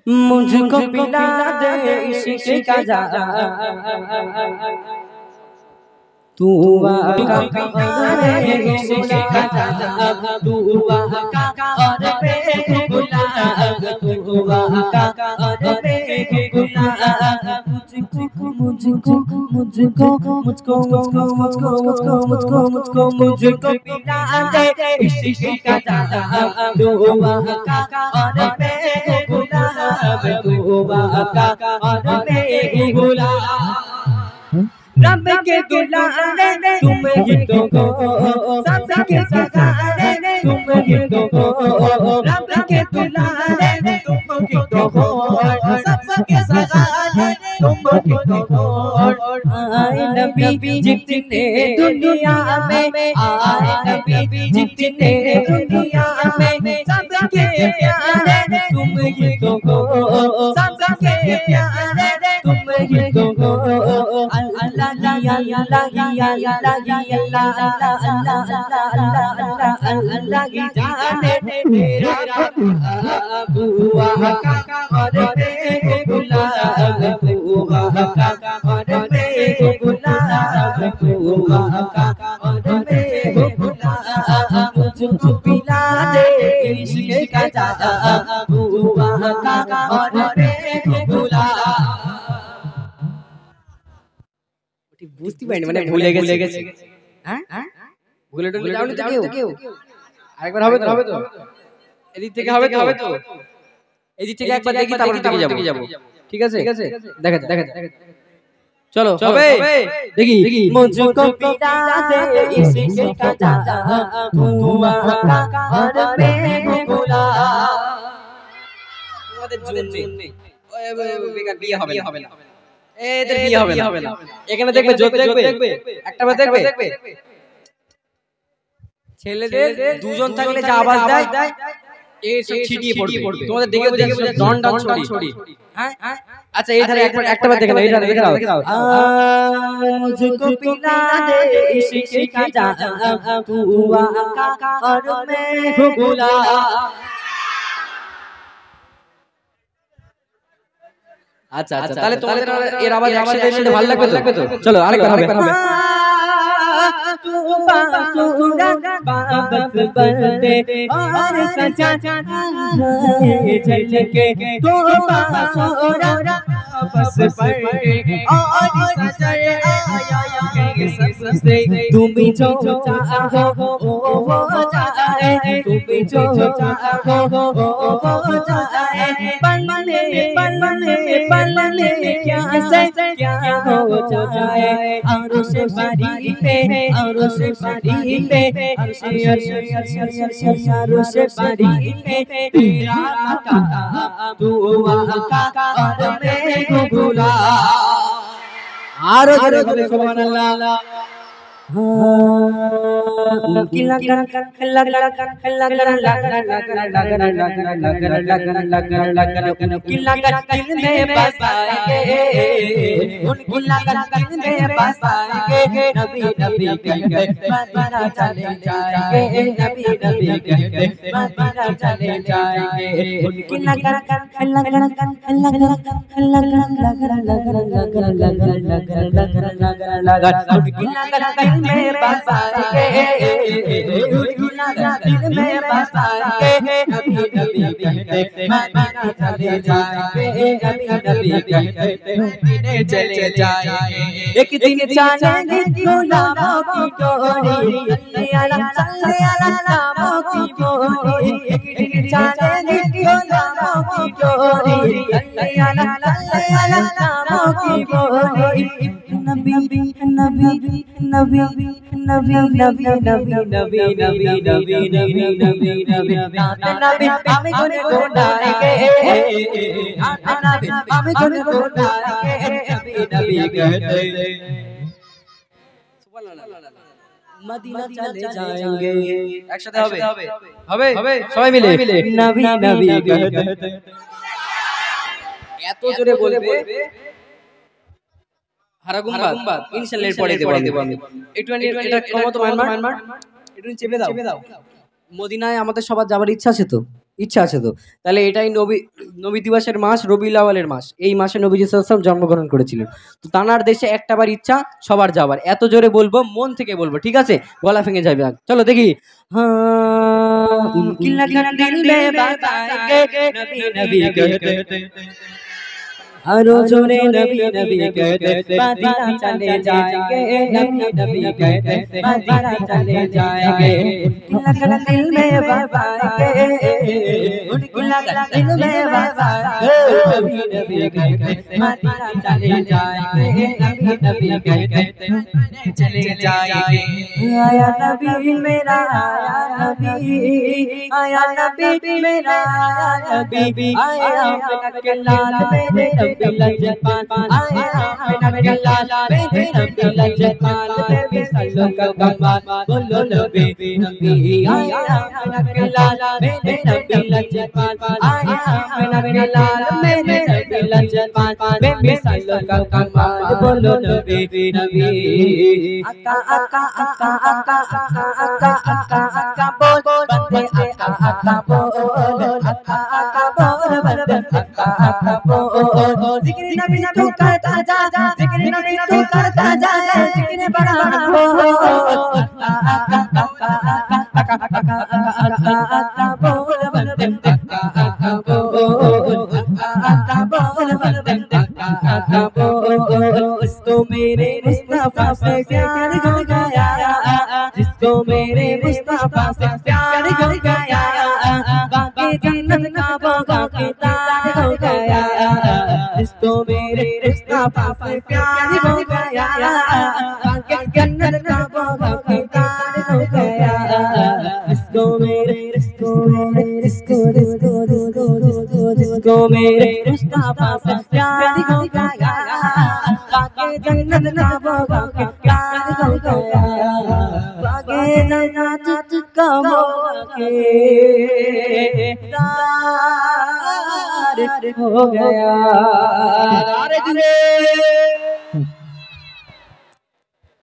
मुझको पिला दे इश्क का जाम तू आका और इश्क का जाम तू आका और बेगुलाम तू आका और बेगुलाम मुझको पिला दे इश्क का जाम तू आका और बेगुलाम तू आका और बेगुलाम रब के दुलारे तुम ही तो हो सबके सगारे तुम ही तो हो रब के दुलारे तुम ही तो हो सबके सगारे तुम ही तो हो आए नबी जितने दुनिया में आए नबी जितने दुनिया में सबके प्यारे तुम ही तो हो सबके प्यारे तुम ही तो हो अल्लाह की जाने तेरा तू आका और बेगुलाम तू आका और बेगुलाम तू आका और बेगुलाम मुझको पिला दे इश्क का जाम तू आका और बेगुलाम বুঝতে পারিনি মানে ভুলে গেছে হ্যাঁ ভুলে টুলে যাওনি তো কেউ আরেকবার হবে তো এদিক থেকে হবে তো এদিক থেকে একবার দেখি তারপর দিকে যাব ঠিক আছে দেখা চলো হবে দেখি মুঝকো পিলা দে ইশক का जाम तू आका और बेगुलाम তোমাদের জন্য বেকার বিয়ে হবে না এদের বিয়ে হবে না এখানে দেখবে যোগ দেখবে একটা বার দেখবে ছেলেদের দুজন থাকলে যা আওয়াজ দেয় এই সব ছিটিয়ে পড়বে তোমাদের দেখে বুঝে ডন ছড়ি হ্যাঁ আচ্ছা এই ধারে একটা বার দেখে নাও এটা দেখে দাও मुझको पिला दे इश्क का जाम तू आका और बेगुलाम আচ্ছা তাহলে তোমাদের এর আওয়াজ একসাথে শুনতে ভালো লাগবে তো চলো আরেকবার হবে तू बासूरत बाबस बंदे और सजा चल के तू बासूरत बाबस बंदे और सजा आया के सबसे तुम जो चाहो वो जाए तुम जो चाहो वो जाए पलने क्या से क्या हो जाए अरश बारी पे अरश बारी पे अरश बारी पे तेरा आका तू आका और बेगुलाम आरो सुभान अल्लाह उनकी लगन उनकी लगन दिल में बसाएंगे उनकी लगन दिल में बसाएंगे नबी कहते मदीना चले जाएंगे नबी कहते मदीना चले जाएंगे उनकी लगन उनकी लगन में बसाएंगे उनकी लगन दिल में बसाएंगे नबी कहते मदीना चले जाएंगे नबी कहते मदीने चले जाएंगे एक दिन चलेंगे गुलामों की डोरी सल्ले अला नामों की बोली एक दिन चलेंगे गुलामों की डोरी सल्ले अला नामों की बोली नबी नबी नबी नबी नबी नबी नबी नबी नबी नबी नबी नबी नबी हमें गुनगुनाएंगे नबी हमें गुनगुनाएंगे नबी कहते मदीना चले जाएंगे একসাথে হবে সবাই মিলে নবী নবী कहते এত জোরে বলবে হারাগুম্বাদ ইনশাআল্লাহ এর পরে দেব আমি একটু এটা কমতো মান একটু চেপে দাও মদিনায় আমাদের সবার যাবার ইচ্ছা আছে তো ইচ্ছা আছে তো। তাহলে এটাই নবী নবী দিবসের মাস রবিউল আউয়ালের মাস। এই মাসে নবীজি সাল্লাল্লাহু আলাইহি ওয়াসাল্লাম জন্মগ্রহণ করেছিলেন। তো তানার দেশে একটাবার ইচ্ছা সবার যাবার। এত জোরে বলবো, মন থেকে বলবো, ঠিক আছে? গলা ভেঙে যাবে। চলো দেখি। हाँ उनकी लगन दिल में बसाएंगे नबी नबी कहते हर जोरे नबी नबी कहते मदीना चले जाएंगे नबी नबी कहते मदीना चले जाएंगे उनकी लगन दिल में बसाएंगे उनकी लगन दिल में बसाएंगे नबी नबी कहते मदीना चले जाएंगे नबी नबी कहते चले जाएंगे आया नबी मेरा आया नबी मेरा नबी आया अपना के लाल मेरे नबी लजपान आया अपना के लाल मेरे नबी लजपान बेबी सल्लो का कमाल बोलो नबी नबी आया अपना के लाल मेरे नबी लजपान आया अपना के लाल मेरे नबी लजपान बेबी सल्लो का कमाल बोलो नबी नबी अका अका अका अका अका अका अका बोल बंदे अका अका बोल अका अका बोल बंदे अका अका बोल जिक्र नबी तू करता जा जिक्र नबी तू करता जा जिक्र बड़ा बोल अका अका अका अका अका अका अका बोल बंदे अका अका बोल अका अका बोल बंदे अका अका बोल इसको मेरे मुस्तफा से प्यार हो गया जिसको मेरे मुस्तफा से प्यार हो गया बाकी जन्नत का बागा के तार हो गया जिसको मेरे मुस्तफा से प्यार हो गया बाकी जन्नत का बागा के तार हो गया जिसको मेरे जिसको मेरे मुस्तफा से प्यार हो गया बाकी जन्नत का बागा के तार हो गया बागे जन्नत का बागे तार हो गया।